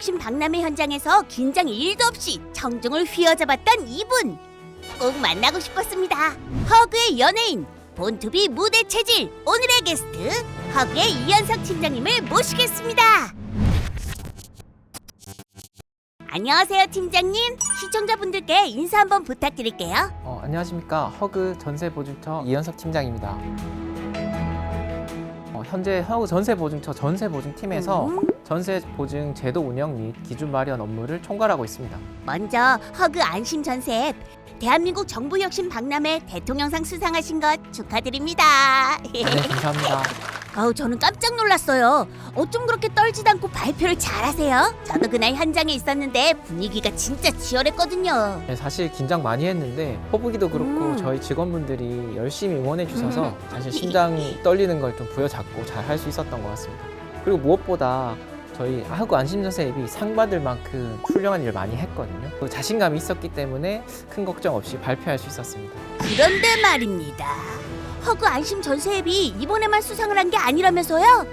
정보혁신 박람회 현장에서 긴장 1도 없이 청중을 휘어잡았던 이분. 꼭 만나고 싶었습니다. 허그의 연예인, 본투비 무대 체질. 오늘의 게스트 허그의 이현석 팀장님을 모시겠습니다. 안녕하세요, 팀장님. 시청자분들께 인사 한번 부탁드릴게요. 안녕하십니까. 허그 전세보증처 이현석 팀장입니다. 현재 허그 전세보증처 전세보증팀에서 전세보증 제도 운영 및 기준 마련 업무를 총괄하고 있습니다. 먼저 허그 안심 전세 앱 대한민국 정부혁신 박람회 대통령상 수상하신 것 축하드립니다. 네, 감사합니다. 저는 깜짝 놀랐어요. 어쩜 그렇게 떨지도 않고 발표를 잘하세요? 저도 그날 현장에 있었는데 분위기가 진짜 치열했거든요. 네, 사실 긴장 많이 했는데 허브기도 그렇고 저희 직원분들이 열심히 응원해 주셔서 사실 심장이 떨리는 걸 좀 부여잡고 잘 할 수 있었던 것 같습니다. 그리고 무엇보다 저희 허그 안심전세 앱이 상 받을 만큼 훌륭한 일을 많이 했거든요. 그 자신감이 있었기 때문에 큰 걱정 없이 발표할 수 있었습니다. 그런데 말입니다. 허그 안심 전세 앱이 이번에만 수상을 한 게 아니라면서요?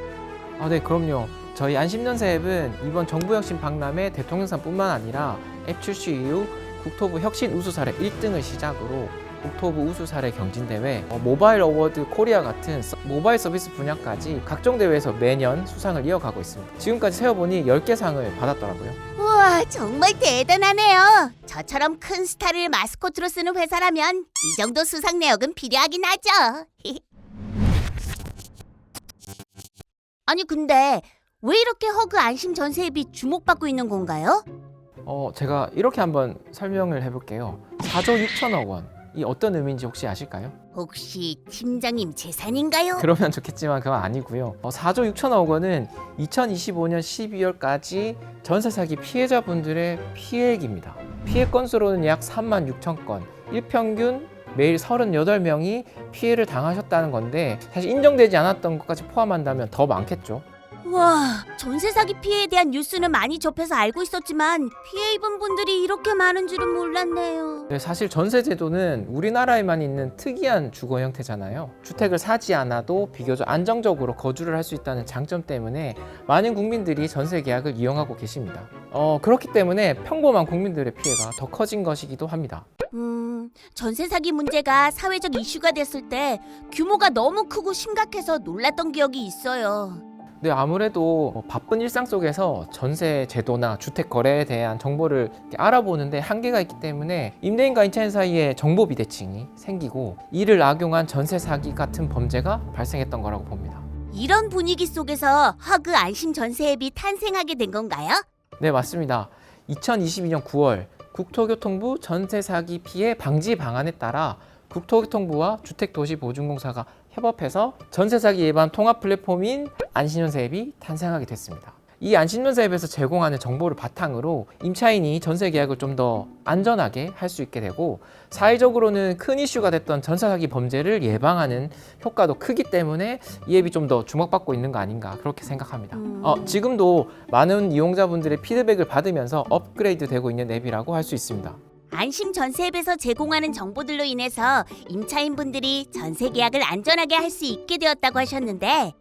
네, 그럼요. 저희 안심전세 앱은 이번 정부혁신 박람회 대통령상뿐만 아니라 앱 출시 이후 국토부 혁신 우수 사례 1등을 시작으로 국토부 우수 사례 경진대회, 모바일 어워드 코리아 같은 모바일 서비스 분야까지 각종 대회에서 매년 수상을 이어가고 있습니다. 지금까지 세어보니 10개 상을 받았더라고요. 우와, 정말 대단하네요. 저처럼 큰 스타를 마스코트로 쓰는 회사라면 이 정도 수상 내역은 필요하긴 하죠. 아니 근데 왜 이렇게 허그 안심 전세 앱이 주목받고 있는 건가요? 제가 이렇게 한번 설명을 해볼게요. 4조 6천억 원. 이 어떤 의미인지 혹시 아실까요? 혹시 팀장님 재산인가요? 그러면 좋겠지만 그건 아니고요. 4조 6천억 원은 2025년 12월까지 전세 사기 피해자분들의 피해액입니다. 피해 건수로는 약 3만 6천 건, 일평균 매일 38명이 피해를 당하셨다는 건데 사실 인정되지 않았던 것까지 포함한다면 더 많겠죠. 와, 전세 사기 피해에 대한 뉴스는 많이 접해서 알고 있었지만 피해 입은 분들이 이렇게 많은 줄은 몰랐네요. 네, 사실 전세 제도는 우리나라에만 있는 특이한 주거 형태잖아요. 주택을 사지 않아도 비교적 안정적으로 거주를 할 수 있다는 장점 때문에 많은 국민들이 전세 계약을 이용하고 계십니다. 그렇기 때문에 평범한 국민들의 피해가 더 커진 것이기도 합니다. 전세 사기 문제가 사회적 이슈가 됐을 때 규모가 너무 크고 심각해서 놀랐던 기억이 있어요. 네, 아무래도 바쁜 일상 속에서 전세 제도나 주택 거래에 대한 정보를 알아보는데 한계가 있기 때문에 임대인과 임차인 사이에 정보 비대칭이 생기고 이를 악용한 전세 사기 같은 범죄가 발생했던 거라고 봅니다. 이런 분위기 속에서 허그 안심 전세 앱이 탄생하게 된 건가요? 네, 맞습니다. 2022년 9월 국토교통부 전세 사기 피해 방지 방안에 따라 국토교통부와 주택도시보증공사가 협업해서 전세 사기 예방 통합 플랫폼인 안심전세 앱이 탄생하게 됐습니다. 이 안심전세 앱에서 제공하는 정보를 바탕으로 임차인이 전세 계약을 좀 더 안전하게 할 수 있게 되고 사회적으로는 큰 이슈가 됐던 전세 사기 범죄를 예방하는 효과도 크기 때문에 이 앱이 좀 더 주목받고 있는 거 아닌가 그렇게 생각합니다. 지금도 많은 이용자분들의 피드백을 받으면서 업그레이드 되고 있는 앱이라고 할 수 있습니다. 안심 전세 앱에서 제공하는 정보들로 인해서 임차인분들이 전세 계약을 안전하게 할 수 있게 되었다고 하셨는데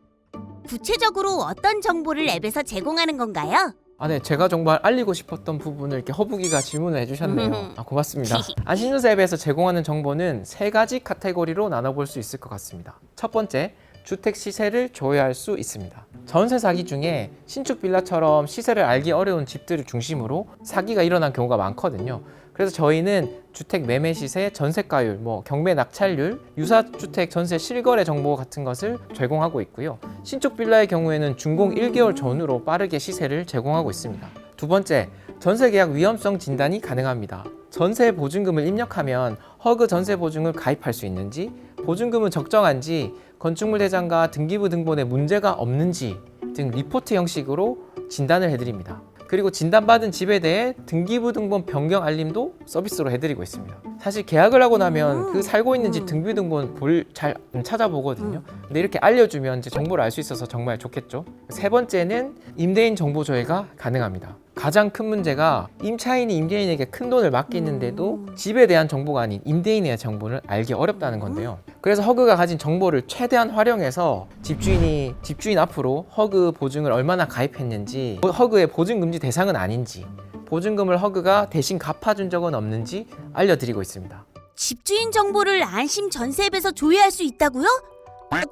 구체적으로 어떤 정보를 앱에서 제공하는 건가요? 네, 제가 정말 알리고 싶었던 부분을 이렇게 허브기가 질문을 해주셨네요. 고맙습니다. 안심전세 앱에서 제공하는 정보는 3가지 카테고리로 나눠볼 수 있을 것 같습니다. 첫 번째, 주택 시세를 조회할 수 있습니다. 전세 사기 중에 신축 빌라처럼 시세를 알기 어려운 집들을 중심으로 사기가 일어난 경우가 많거든요. 그래서 저희는 주택 매매 시세, 전세가율, 경매 낙찰률, 유사주택 전세 실거래 정보 같은 것을 제공하고 있고요. 신축 빌라의 경우에는 준공 1개월 전후로 빠르게 시세를 제공하고 있습니다. 두 번째, 전세 계약 위험성 진단이 가능합니다. 전세 보증금을 입력하면 허그 전세 보증을 가입할 수 있는지, 보증금은 적정한지, 건축물 대장과 등기부 등본에 문제가 없는지 등 리포트 형식으로 진단을 해드립니다. 그리고 진단받은 집에 대해 등기부 등본 변경 알림도 서비스로 해드리고 있습니다. 사실 계약을 하고 나면 그 살고 있는 집 등기부 등본 잘 찾아보거든요. 근데 이렇게 알려주면 이제 정보를 알 수 있어서 정말 좋겠죠. 세 번째는 임대인 정보 조회가 가능합니다. 가장 큰 문제가 임차인이 임대인에게 큰 돈을 맡기는데도 집에 대한 정보가 아닌 임대인에 대한 정보를 알기 어렵다는 건데요. 그래서 허그가 가진 정보를 최대한 활용해서 집주인 앞으로 허그 보증을 얼마나 가입했는지, 허그의 보증금지 대상은 아닌지, 보증금을 허그가 대신 갚아준 적은 없는지 알려드리고 있습니다. 집주인 정보를 안심 전세앱에서 조회할 수 있다고요?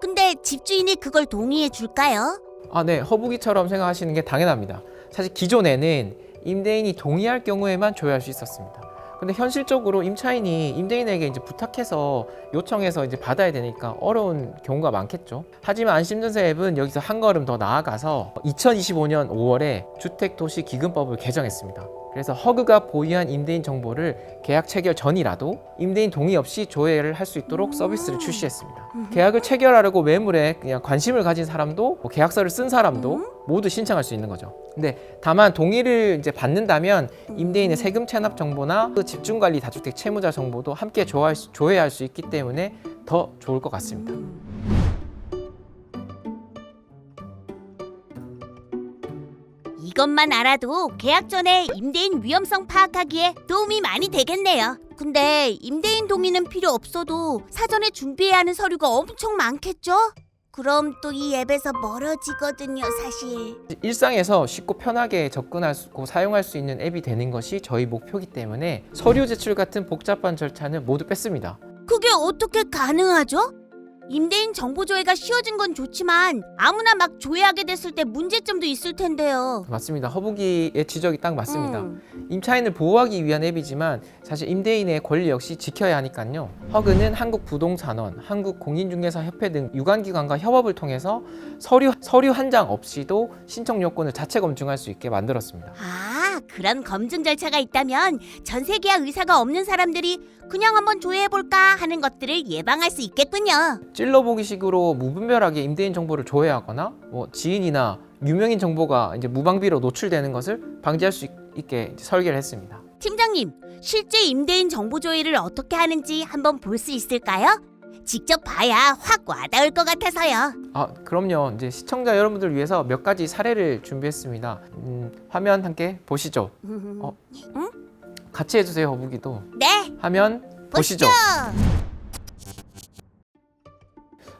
근데 집주인이 그걸 동의해 줄까요? 네. 허브기처럼 생각하시는 게 당연합니다. 사실 기존에는 임대인이 동의할 경우에만 조회할 수 있었습니다. 근데 현실적으로 임차인이 임대인에게 이제 부탁해서 요청해서 이제 받아야 되니까 어려운 경우가 많겠죠. 하지만 안심전세 앱은 여기서 한 걸음 더 나아가서 2025년 5월에 주택도시기금법을 개정했습니다. 그래서 허그가 보유한 임대인 정보를 계약 체결 전이라도 임대인 동의 없이 조회를 할 수 있도록 서비스를 출시했습니다. 계약을 체결하려고 매물에 그냥 관심을 가진 사람도 계약서를 쓴 사람도 모두 신청할 수 있는 거죠. 근데 다만 동의를 이제 받는다면 임대인의 세금 체납 정보나 그 집중관리 다주택 채무자 정보도 함께 조회할 수 있기 때문에 더 좋을 것 같습니다. 이것만 알아도 계약 전에 임대인 위험성 파악하기에 도움이 많이 되겠네요. 근데 임대인 동의는 필요 없어도 사전에 준비해야 하는 서류가 엄청 많겠죠? 그럼 또 이 앱에서 멀어지거든요, 사실. 일상에서 쉽고 편하게 접근하고 사용할 수 있는 앱이 되는 것이 저희 목표이기 때문에 서류 제출 같은 복잡한 절차는 모두 뺐습니다. 그게 어떻게 가능하죠? 임대인 정보 조회가 쉬워진 건 좋지만 아무나 막 조회하게 됐을 때 문제점도 있을 텐데요. 맞습니다. 허브기의 지적이 딱 맞습니다. 임차인을 보호하기 위한 앱이지만 사실 임대인의 권리 역시 지켜야 하니까요. 허그는 한국부동산원, 한국공인중개사협회 등 유관기관과 협업을 통해서 서류 한 장 없이도 신청 요건을 자체 검증할 수 있게 만들었습니다. 그런 검증 절차가 있다면 전세 계약 의사가 없는 사람들이 그냥 한번 조회해볼까 하는 것들을 예방할 수 있겠군요. 찔러보기식으로 무분별하게 임대인 정보를 조회하거나 지인이나 유명인 정보가 이제 무방비로 노출되는 것을 방지할 수 있게 설계를 했습니다. 팀장님, 실제 임대인 정보 조회를 어떻게 하는지 한번 볼 수 있을까요? 직접 봐야 확 와닿을 것 같아서요. 그럼요. 이제 시청자 여러분들 위해서 몇 가지 사례를 준비했습니다. 화면 함께 보시죠. 같이 해주세요, 허브기도. 네. 화면 보시죠. 보시죠.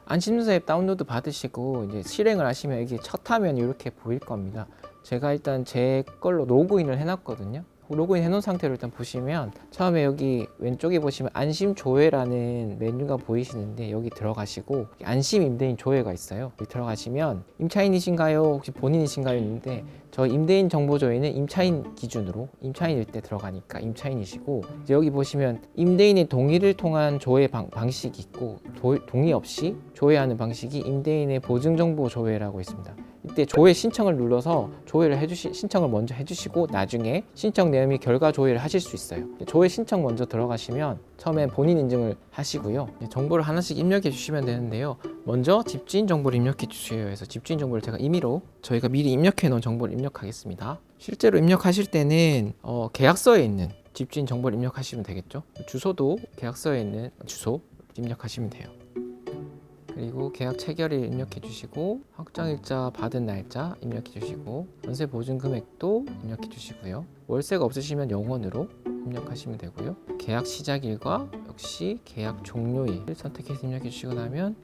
안심전세 앱 다운로드 받으시고 이제 실행을 하시면 이게 첫 화면이 이렇게 보일 겁니다. 제가 일단 제 걸로 로그인을 해놨거든요. 로그인 해놓은 상태로 일단 보시면 처음에 여기 왼쪽에 보시면 안심 조회라는 메뉴가 보이시는데 여기 들어가시고 안심 임대인 조회가 있어요. 여기 들어가시면 임차인이신가요? 혹시 본인이신가요? 있는데 저 임대인 정보 조회는 임차인 기준으로 임차인일 때 들어가니까 임차인이시고 이제 여기 보시면 임대인의 동의를 통한 조회 방식이 있고 동의 없이 조회하는 방식이 임대인의 보증정보 조회라고 있습니다. 이때 조회 신청을 눌러서 신청을 먼저 해주시고 나중에 신청 내용 및 결과 조회를 하실 수 있어요. 조회 신청 먼저 들어가시면 처음에 본인 인증을 하시고요. 정보를 하나씩 입력해 주시면 되는데요. 먼저 집주인 정보를 입력해 주세요 해서 집주인 정보를 제가 저희가 미리 입력해 놓은 정보를 입력하겠습니다. 실제로 입력하실 때는 계약서에 있는 집주인 정보를 입력하시면 되겠죠. 주소도 계약서에 있는 주소 입력하시면 돼요. 그리고 계약 체결일 입력해 주시고 확정일자 받은 날짜 입력해 주시고 전세 보증 금액도 입력해 주시고요. 월세가 없으시면 0원으로 입력하시면 되고요. 계약 시작일과 역시 계약 종료일 선택해서 입력해 주시고 나면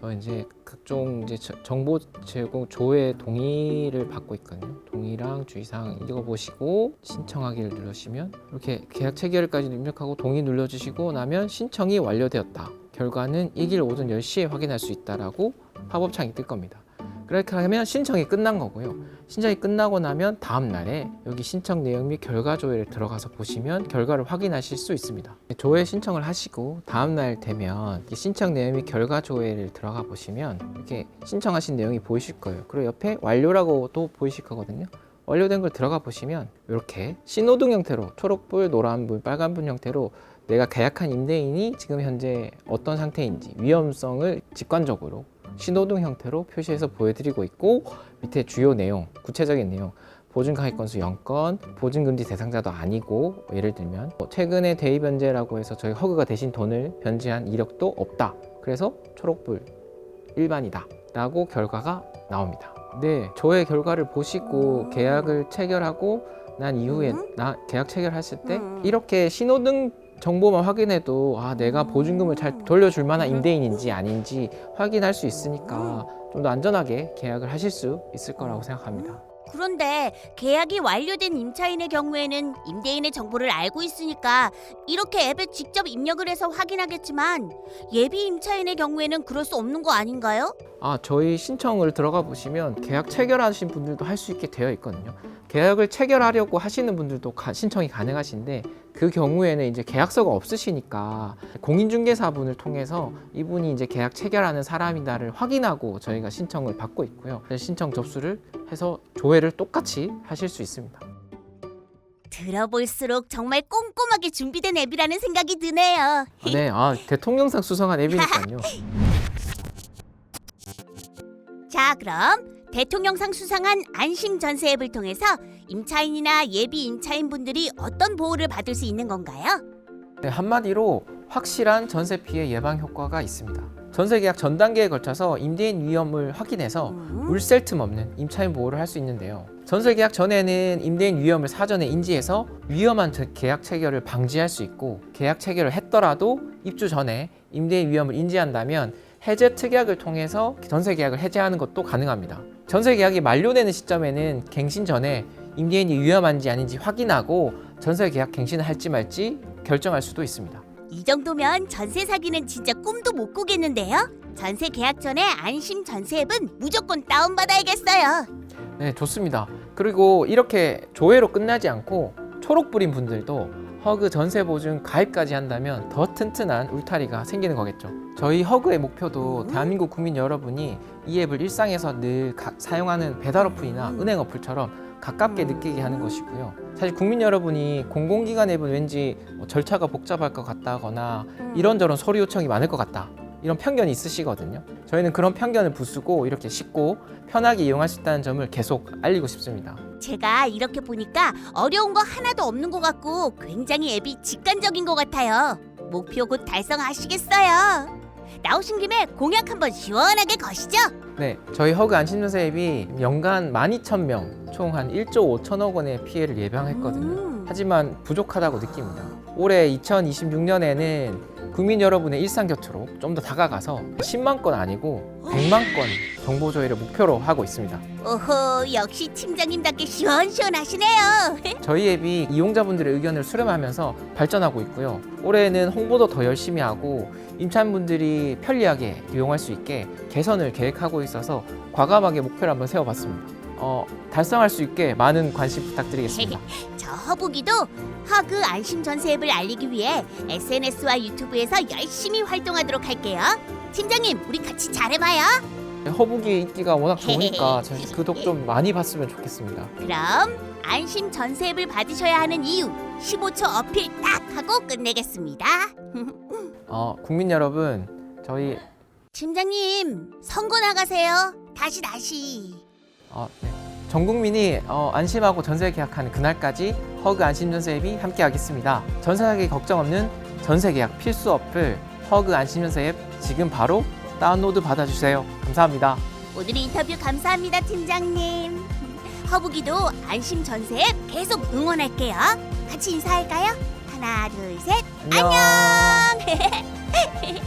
저 이제 각종 정보 제공 조회 동의를 받고 있거든요. 동의랑 주의사항 읽어보시고 신청하기를 누르시면 이렇게 계약 체결일까지 입력하고 동의 눌러주시고 나면 신청이 완료되었다. 결과는 이 일 오전 10시에 확인할 수 있다라고 팝업창이 뜰 겁니다. 그렇게 하면 신청이 끝난 거고요. 신청이 끝나고 나면 다음 날에 여기 신청 내용 및 결과 조회를 들어가서 보시면 결과를 확인하실 수 있습니다. 조회 신청을 하시고 다음 날 되면 신청 내용 및 결과 조회를 들어가 보시면 이렇게 신청하신 내용이 보이실 거예요. 그리고 옆에 완료라고 또 보이실 거거든요. 완료된 걸 들어가 보시면 이렇게 신호등 형태로 초록불, 노란불, 빨간불 형태로 내가 계약한 임대인이 지금 현재 어떤 상태인지 위험성을 직관적으로 신호등 형태로 표시해서 보여드리고 있고 밑에 주요 내용, 구체적인 내용 보증 가입 건수 0건, 보증금지 대상자도 아니고 예를 들면 최근에 대입 변제라고 해서 저희 허그가 대신 돈을 변제한 이력도 없다. 그래서 초록불 일반이다 라고 결과가 나옵니다. 네, 조회 결과를 보시고 계약을 체결하고 난 이후에 나 계약 체결했을 때 이렇게 신호등 정보만 확인해도 내가 보증금을 잘 돌려줄 만한 임대인인지 아닌지 확인할 수 있으니까 좀 더 안전하게 계약을 하실 수 있을 거라고 생각합니다. 그런데 계약이 완료된 임차인의 경우에는 임대인의 정보를 알고 있으니까 이렇게 앱에 직접 입력을 해서 확인하겠지만 예비 임차인의 경우에는 그럴 수 없는 거 아닌가요? 저희 신청을 들어가 보시면 계약 체결하신 분들도 할 수 있게 되어 있거든요. 계약을 체결하려고 하시는 분들도 신청이 가능하신데 그 경우에는 이제 계약서가 없으시니까 공인중개사분을 통해서 이분이 이제 계약 체결하는 사람이다를 확인하고 저희가 신청을 받고 있고요. 신청 접수를 해서 조회를 똑같이 하실 수 있습니다. 들어볼수록 정말 꼼꼼하게 준비된 앱이라는 생각이 드네요. 네, 대통령상 수상한 앱이니까요. 자, 그럼 대통령상 수상한 안심 전세 앱을 통해서 임차인이나 예비 임차인분들이 어떤 보호를 받을 수 있는 건가요? 네, 한마디로 확실한 전세 피해 예방 효과가 있습니다. 전세 계약 전 단계에 걸쳐서 임대인 위험을 확인해서 물샐 틈 없는 임차인 보호를 할 수 있는데요. 전세 계약 전에는 임대인 위험을 사전에 인지해서 위험한 계약 체결을 방지할 수 있고, 계약 체결을 했더라도 입주 전에 임대인 위험을 인지한다면 해제 특약을 통해서 전세 계약을 해제하는 것도 가능합니다. 전세 계약이 만료되는 시점에는 갱신 전에 임대인이 위험한지 아닌지 확인하고 전세 계약 갱신을 할지 말지 결정할 수도 있습니다. 이 정도면 전세 사기는 진짜 꿈도 못 꾸겠는데요? 전세 계약 전에 안심 전세 앱은 무조건 다운받아야겠어요. 네, 좋습니다. 그리고 이렇게 조회로 끝나지 않고 초록불인 분들도 허그 전세 보증 가입까지 한다면 더 튼튼한 울타리가 생기는 거겠죠. 저희 허그의 목표도 대한민국 국민 여러분이 이 앱을 일상에서 늘 사용하는 배달 어플이나 은행 어플처럼 가깝게 느끼게 하는 것이고요. 사실 국민 여러분이 공공기관 앱은 왠지 절차가 복잡할 것 같다거나 이런저런 서류 요청이 많을 것 같다, 이런 편견이 있으시거든요. 저희는 그런 편견을 부수고 이렇게 쉽고 편하게 이용할 수 있다는 점을 계속 알리고 싶습니다. 제가 이렇게 보니까 어려운 거 하나도 없는 것 같고 굉장히 앱이 직관적인 것 같아요. 목표 곧 달성하시겠어요. 나오신 김에 공약 한번 시원하게 거시죠. 네, 저희 허그 안심전세 앱이 연간 12,000명, 총 한 1조 5천억 원의 피해를 예방했거든요. 하지만 부족하다고 느낍니다. 올해 2026년에는 국민 여러분의 일상 곁으로 좀 더 다가가서 10만 건 아니고 100만 건 정보 조회를 목표로 하고 있습니다. 오호, 역시 팀장님답게 시원시원하시네요. 저희 앱이 이용자분들의 의견을 수렴하면서 발전하고 있고요. 올해는 홍보도 더 열심히 하고 임차인분들이 편리하게 이용할 수 있게 개선을 계획하고 있어서 과감하게 목표를 한번 세워봤습니다. 달성할 수 있게 많은 관심 부탁드리겠습니다. 저 허북이도 허그 안심 전세 앱을 알리기 위해 SNS와 유튜브에서 열심히 활동하도록 할게요. 팀장님, 우리 같이 잘해봐요. 허북이 인기가 워낙 좋으니까 저희 구독 좀 많이 봤으면 좋겠습니다. 그럼 안심 전세 앱을 받으셔야 하는 이유 15초 어필 딱 하고 끝내겠습니다. 국민 여러분, 저희 팀장님, 선거 나가세요. 다시. 네. 전 국민이 안심하고 전세 계약하는 그날까지 허그 안심전세 앱이 함께하겠습니다. 전세 사기 걱정 없는 전세 계약 필수 어플 허그 안심전세 앱 지금 바로 다운로드 받아주세요. 감사합니다. 오늘 인터뷰 감사합니다, 팀장님. 허북이도 안심 전세 앱 계속 응원할게요. 같이 인사할까요? 하나, 둘, 셋. 안녕. 안녕.